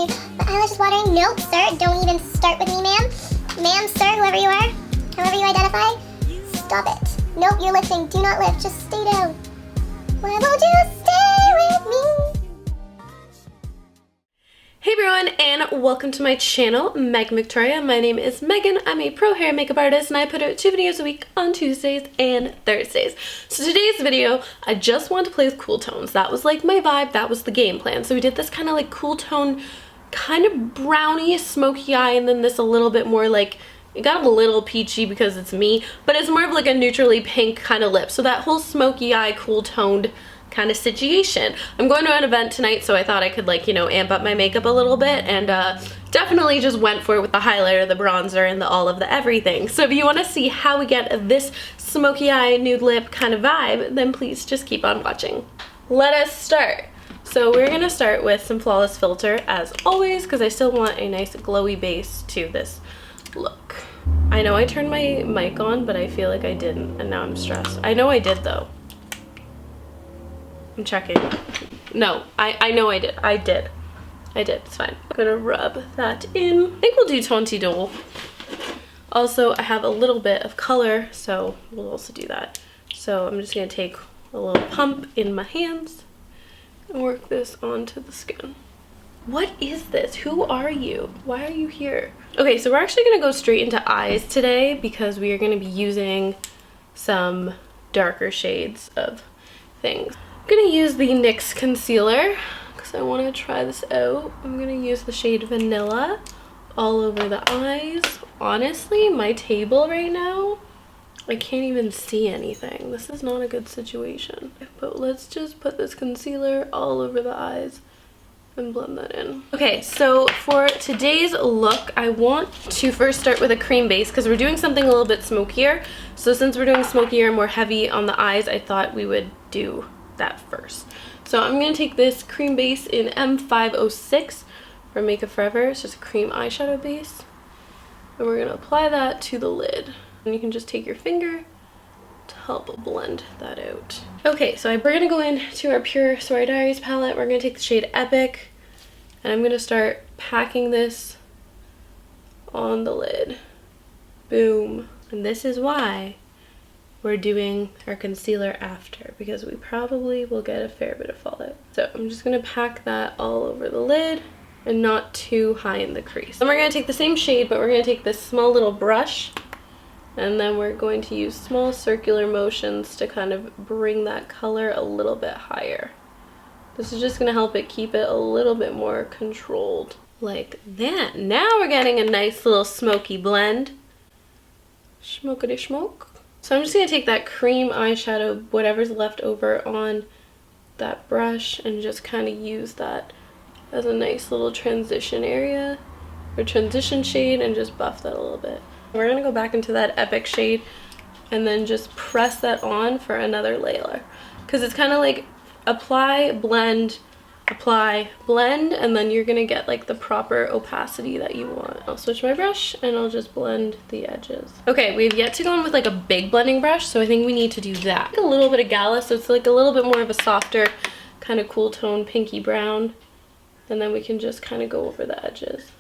nude. My eyelash is watering. Nope, sir, don't even start with me, ma'am. Ma'am, sir, whoever you are, however you identify, stop it. Nope, you're lifting. Do not lift. Just stay down. Why won't you stay with me? Hey everyone, and welcome to my channel, Meg Victoria. My name is Megan. I'm a pro hair and makeup artist, and I put out 2 videos a week on Tuesdays and Thursdays. So today's video, I just wanted to play with cool tones. That was like my vibe, that was the game plan. So we did this kind of like cool tone, kind of brownie, smoky eye, and then this a little bit more like, it got a little peachy because it's me, but it's more of like a neutrally pink kind of lip. So that whole smoky eye, cool toned kind of situation. I'm going to an event tonight, so I thought I could, like, you know, amp up my makeup a little bit, and definitely just went for it with the highlighter, the bronzer, and the all of the everything. So if you want to see how we get this smoky eye, nude lip kind of vibe, then please just keep on watching. Let us start. So we're gonna start with some Flawless Filter as always, because I still want a nice glowy base to this look. I know I turned my mic on, but I feel like I didn't, and now I'm stressed. I know I did though. I'm checking. No, I know I did. I did. It's fine. I'm gonna rub that in. I think we'll do Idole. Also, I have a little bit of color, so we'll also do that. So I'm just gonna take a little pump in my hands and work this onto the skin. What is this? Who are you? Why are you here? Okay, so we're actually gonna go straight into eyes today because we are gonna be using some darker shades of things. I'm gonna use the NYX Concealer because I want to try this out. I'm gonna use the shade Vanilla all over the eyes. Honestly, my table right now, I can't even see anything. This is not a good situation. But let's just put this concealer all over the eyes and blend that in. Okay, so for today's look, I want to first start with a cream base because we're doing something a little bit smokier. So since we're doing smokier and more heavy on the eyes, I thought we would do that first. So I'm going to take this cream base in M506 from Makeup Forever. It's just a cream eyeshadow base. And we're going to apply that to the lid. And you can just take your finger to help blend that out. Okay, so we're going to go into our Pure Soiree Diaries palette. We're going to take the shade Epic. And I'm going to start packing this on the lid. Boom. And this is why we're doing our concealer after, because we probably will get a fair bit of fallout. So I'm just gonna pack that all over the lid and not too high in the crease. Then we're gonna take the same shade, but we're gonna take this small little brush, and then we're going to use small circular motions to kind of bring that color a little bit higher. This is just gonna help it keep it a little bit more controlled, like that. Now we're getting a nice little smoky blend. Smokity smoke. So I'm just going to take that cream eyeshadow, whatever's left over on that brush, and just kind of use that as a nice little transition area, or transition shade, and just buff that a little bit. We're going to go back into that Epic shade and then just press that on for another layer. Because it's kind of like apply, blend, and then you're going to get like the proper opacity that you want. I'll switch my brush and I'll just blend the edges. Okay, we've yet to go in with like a big blending brush, so I think we need to do that. A little bit of Gala, so it's like a little bit more of a softer kind of cool tone pinky brown, and then we can just kind of go over the edges.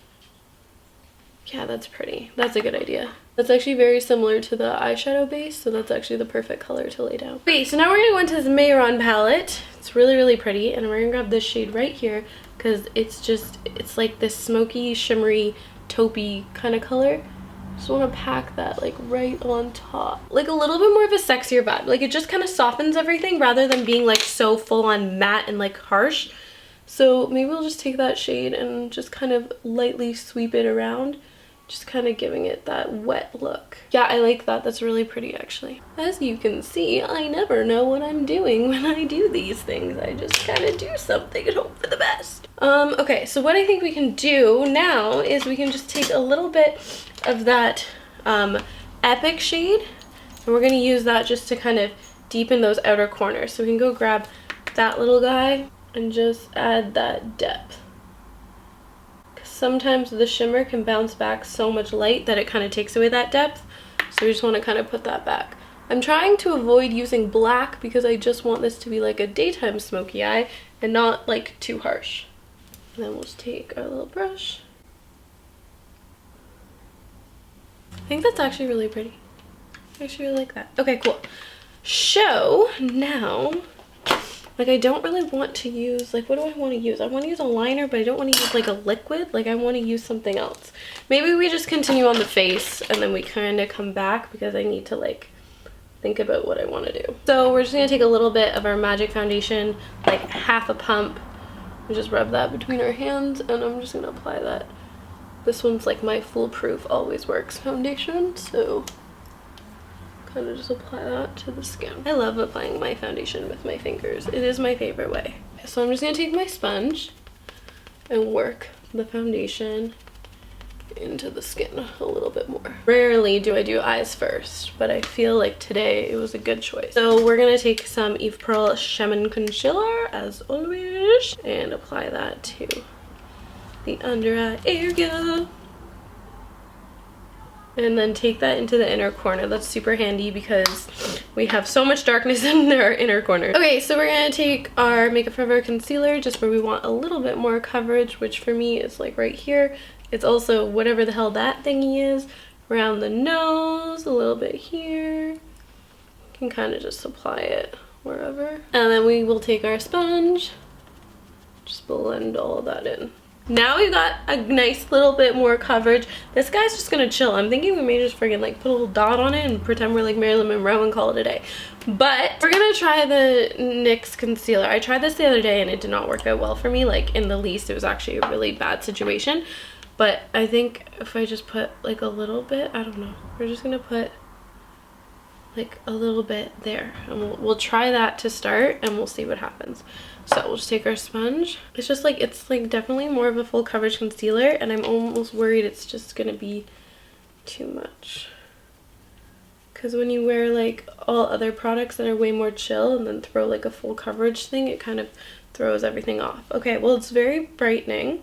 Yeah, that's pretty. That's a good idea. That's actually very similar to the eyeshadow base, so that's actually the perfect color to lay down. Okay, so now we're gonna go into this Mehron palette. It's really, really pretty, and we're gonna grab this shade right here because it's like this smoky, shimmery, taupey kind of color. Just want to pack that like right on top. Like a little bit more of a sexier vibe. Like it just kind of softens everything rather than being like so full on matte and like harsh. So maybe we'll just take that shade and just kind of lightly sweep it around. Just kind of giving it that wet look. Yeah, I like that. That's really pretty, actually. As you can see, I never know what I'm doing when I do these things. I just kind of do something and hope for the best. Okay, so what I think we can do now is we can just take a little bit of that Epic shade, and we're going to use that just to kind of deepen those outer corners. So we can go grab that little guy and just add that depth. Sometimes the shimmer can bounce back so much light that it kind of takes away that depth. So we just want to kind of put that back. I'm trying to avoid using black because I just want this to be like a daytime smoky eye and not like too harsh. And then we'll just take our little brush. I think that's actually really pretty. I actually really like that. Okay, cool. So now, like, I don't really want to use, like, what do I want to use? I want to use a liner, but I don't want to use like a liquid. Like, I want to use something else. Maybe we just continue on the face and then we kind of come back because I need to like think about what I want to do. So we're just going to take a little bit of our Magic foundation, like half a pump, and just rub that between our hands, and I'm just going to apply that. This one's like my Foolproof Always Works foundation, so kind of just apply that to the skin. I love applying my foundation with my fingers. It is my favorite way. So I'm just going to take my sponge and work the foundation into the skin a little bit more. Rarely do I do eyes first, but I feel like today it was a good choice. So we're gonna take some Eve Pearl Shimmer Concealer, as always, and apply that to the under eye area. And then take that into the inner corner. That's super handy because we have so much darkness in our inner corner. Okay, so we're gonna take our Makeup Forever concealer just where we want a little bit more coverage, which for me is like right here. It's also whatever the hell that thingy is, around the nose, a little bit here. You can kind of just apply it wherever. And then we will take our sponge, just blend all of that in. Now we've got a nice little bit more coverage. This guy's just gonna chill. I'm thinking we may just friggin' like put a little dot on it and pretend we're like Marilyn Monroe and call it a day. But we're gonna try the NYX concealer. I tried this the other day and it did not work out well for me, like in the least. It was actually a really bad situation. But I think if I just put like a little bit, I don't know. We're just gonna put like a little bit there. And we'll try that to start and we'll see what happens. So we'll just take our sponge. It's just like, it's like definitely more of a full coverage concealer and I'm almost worried it's just gonna be too much. Because when you wear like all other products that are way more chill and then throw like a full coverage thing, it kind of throws everything off. Okay, well it's very brightening.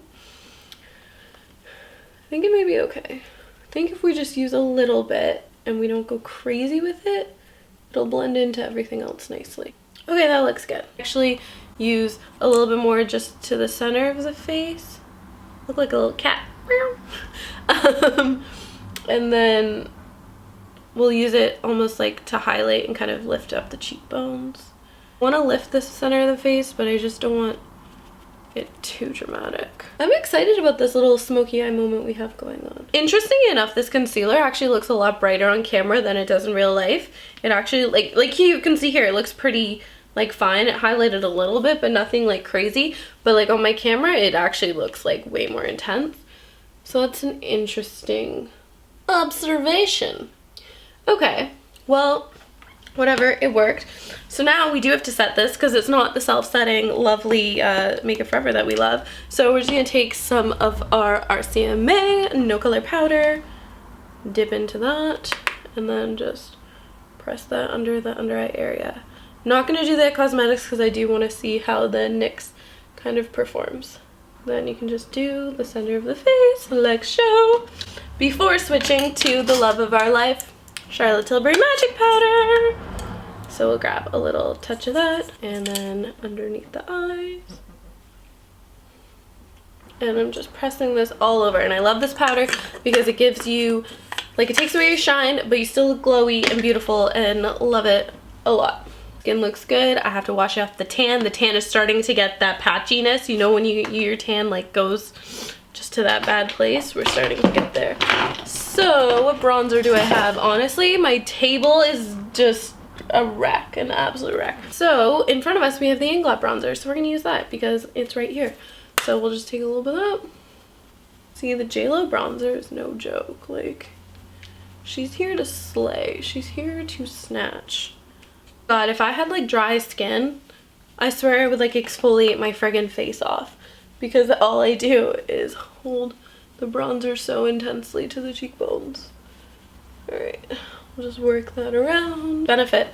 I think it may be okay. I think if we just use a little bit and we don't go crazy with it, it'll blend into everything else nicely. Okay, that looks good. Actually use a little bit more just to the center of the face. Look like a little cat. And then we'll use it almost like to highlight and kind of lift up the cheekbones. I want to lift the center of the face, but I just don't want it too dramatic. I'm excited about this little smoky eye moment we have going on. Interestingly enough, this concealer actually looks a lot brighter on camera than it does in real life. It actually, like you can see here, it looks pretty like fine. It highlighted a little bit, but nothing like crazy. But like on my camera, it actually looks like way more intense. So that's an interesting observation. Okay, well, whatever, it worked. So now we do have to set this because it's not the self-setting lovely Makeup Forever that we love. So we're just gonna take some of our RCMA no color powder, dip into that, and then just press that under the under eye area. Not gonna do that cosmetics because I do want to see how the NYX kind of performs. Then you can just do the center of the face like so, before switching to the love of our life, Charlotte Tilbury Magic Powder. So we'll grab a little touch of that and then underneath the eyes. And I'm just pressing this all over. And I love this powder because it gives you, like, it takes away your shine, but you still look glowy and beautiful, and love it a lot. Skin looks good. I have to wash off the tan. The tan is starting to get that patchiness. You know when your tan like goes just to that bad place? We're starting to get there. So what bronzer do I have? Honestly, my table is just a wreck, an absolute wreck. So in front of us we have the Inglot bronzer, so we're gonna use that because it's right here. So we'll just take a little bit up. See, the Jlo Bronzer is no joke. Like, she's here to slay. She's here to snatch. God, if I had like dry skin, I swear I would like exfoliate my friggin' face off, because all I do is hold the bronzer so intensely to the cheekbones. All right. We'll just work that around. Benefit,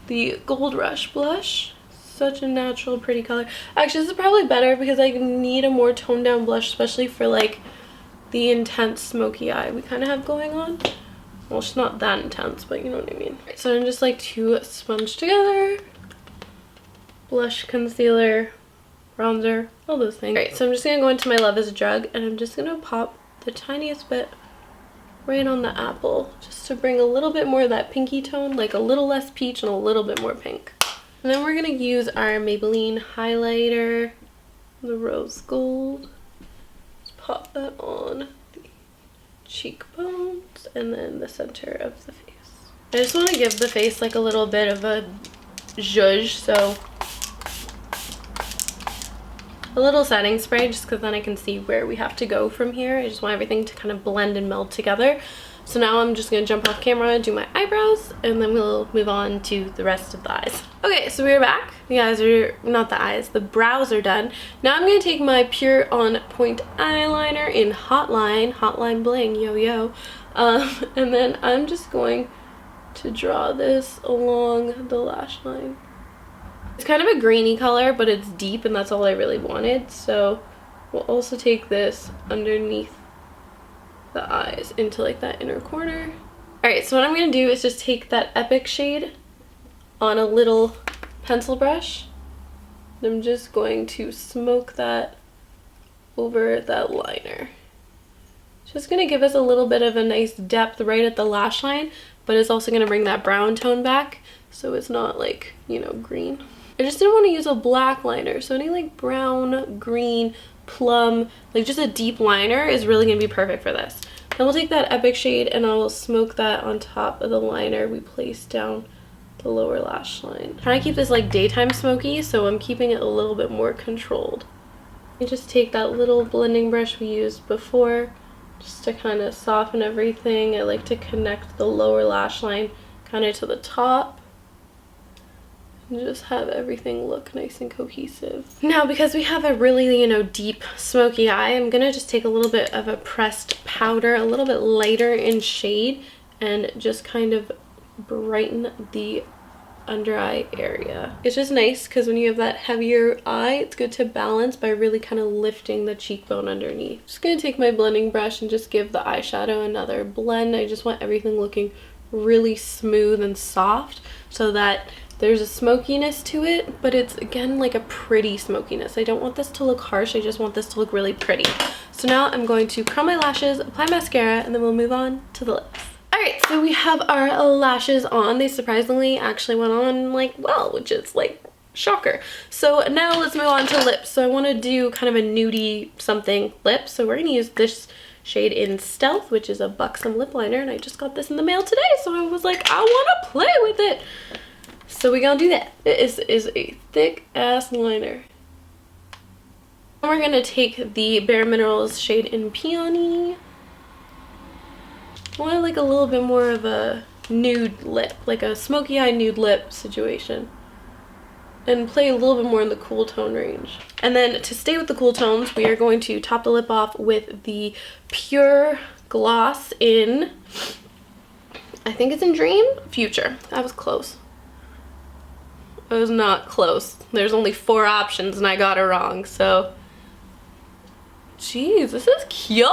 the Gold Rush blush. Such a natural, pretty color. Actually, this is probably better because I need a more toned down blush, especially for like the intense smoky eye we kind of have going on. Well, it's not that intense, but you know what I mean. So I'm just like to sponge together. Blush, concealer, bronzer, all those things. Alright, so I'm just gonna go into my Love is a Drug and I'm just gonna pop the tiniest bit right on the apple, just to bring a little bit more of that pinky tone, like a little less peach and a little bit more pink. And then we're gonna use our Maybelline highlighter, the rose gold. Just pop that on the cheekbones and then the center of the face. I just want to give the face like a little bit of a zhuzh, so a little setting spray, just because then I can see where we have to go from here. I just want everything to kind of blend and meld together. So now I'm just going to jump off camera and do my eyebrows, and then we'll move on to the rest of the eyes. Okay, so we're back. The eyes are, not the eyes, the brows are done. Now I'm going to take my Pure On Point eyeliner in Hotline Bling, yo yo. And then I'm just going to draw this along the lash line. It's kind of a grainy color, but it's deep and that's all I really wanted. So we'll also take this underneath the eyes into like that inner corner. Alright, so what I'm going to do is just take that Epic shade on a little pencil brush. And I'm just going to smoke that over that liner. Just going to give us a little bit of a nice depth right at the lash line, but it's also going to bring that brown tone back so it's not like, you know, green. I just didn't want to use a black liner, so any like brown, green, plum, like just a deep liner is really going to be perfect for this. Then we'll take that Epic shade and I will smoke that on top of the liner we placed down the lower lash line. I'm trying to keep this like daytime smoky, so I'm keeping it a little bit more controlled. You just take that little blending brush we used before just to kind of soften everything. I like to connect the lower lash line kind of to the top and just have everything look nice and cohesive. Now, because we have a really, you know, deep smoky eye, I'm gonna just take a little bit of a pressed powder, a little bit lighter in shade, and just kind of brighten the under eye area. It's just nice because when you have that heavier eye, it's good to balance by really kind of lifting the cheekbone underneath. Just gonna take my blending brush and just give the eyeshadow another blend. I just want everything looking really smooth and soft so that there's a smokiness to it, but it's again like a pretty smokiness. I don't want this to look harsh, I just want this to look really pretty. So now I'm going to curl my lashes, apply mascara, and then we'll move on to the lips. Alright, so we have our lashes on. They surprisingly actually went on like well, which is like shocker. So now let's move on to lips. So I want to do kind of a nudie something lip. So we're going to use this shade in Stealth, which is a Buxom lip liner, and I just got this in the mail today, so I was like, I want to play with it. So we're gonna do that. It is a thick ass liner. And we're gonna take the Bare Minerals shade in Peony. I want like a little bit more of a nude lip, like a smoky eye nude lip situation. And play a little bit more in the cool tone range. And then to stay with the cool tones, we are going to top the lip off with the Pur Gloss in, I think it's in Dream Future. That was close. It was not close. There's only 4 options and I got it wrong, so. Jeez, this is cute.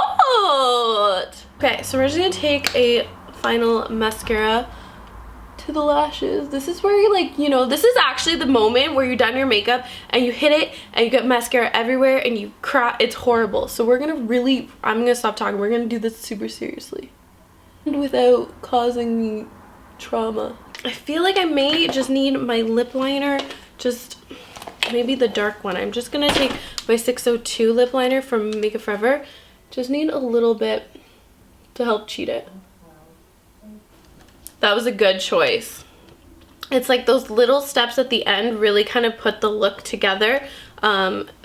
Okay, so we're just gonna take a final mascara to the lashes. This is where you're like, you know, this is actually the moment where you're done your makeup and you hit it and you get mascara everywhere and you cry. It's horrible. So we're gonna really, I'm gonna stop talking. We're gonna do this super seriously and without causing me trauma. I feel like I may just need my lip liner, just maybe the dark one. I'm just gonna take my 602 lip liner from Makeup Forever. Just need a little bit to help cheat it. That was a good choice. It's like those little steps at the end really kind of put the look together,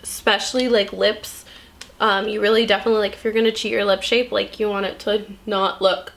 especially like lips. You really definitely, like if you're gonna cheat your lip shape, like you want it to not look,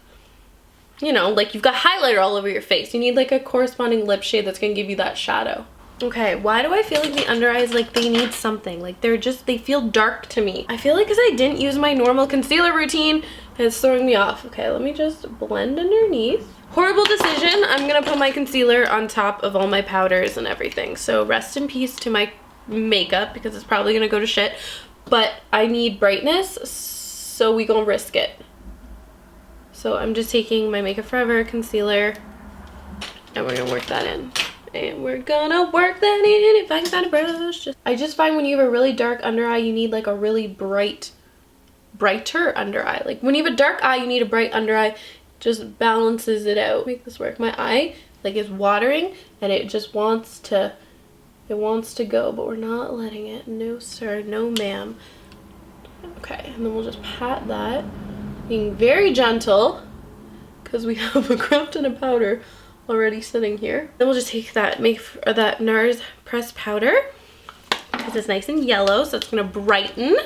you know, like you've got highlighter all over your face. You need like a corresponding lip shade that's gonna give you that shadow. Okay, why do I feel like the under eyes, like they need something? Like they feel dark to me. I feel like because I didn't use my normal concealer routine, it's throwing me off. Okay, let me just blend underneath. Horrible decision. I'm gonna put my concealer on top of all my powders and everything. So rest in peace to my makeup because it's probably gonna go to shit. But I need brightness, so we gonna risk it. So I'm just taking my Makeup Forever concealer and we're gonna work that in. And we're gonna work that in if I can find a brush. I just find when you have a really dark under eye, you need like a really brighter under eye. Like when you have a dark eye, you need a bright under eye. Just balances it out. Make this work. My eye like is watering and it just wants to go, but we're not letting it. No sir, no ma'am. Okay, and then we'll just pat that, being very gentle because we have a craft and a powder already sitting here. Then we'll just take that that Nars pressed powder because it's nice and yellow, so it's gonna brighten,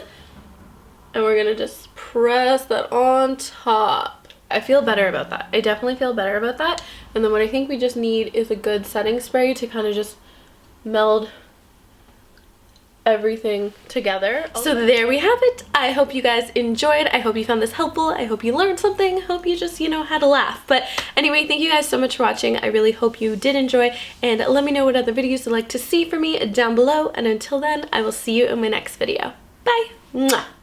and we're gonna just press that on top. I feel better about that. I definitely feel better about that. And then what I think we just need is a good setting spray to kind of just meld everything together. So there we have it. I hope you guys enjoyed. I hope you found this helpful. I hope you learned something. I hope you just, you know, had a laugh. But anyway, thank you guys so much for watching. I really hope you did enjoy, and let me know what other videos you'd like to see from me down below. And until then, I will see you in my next video. Bye. Mwah.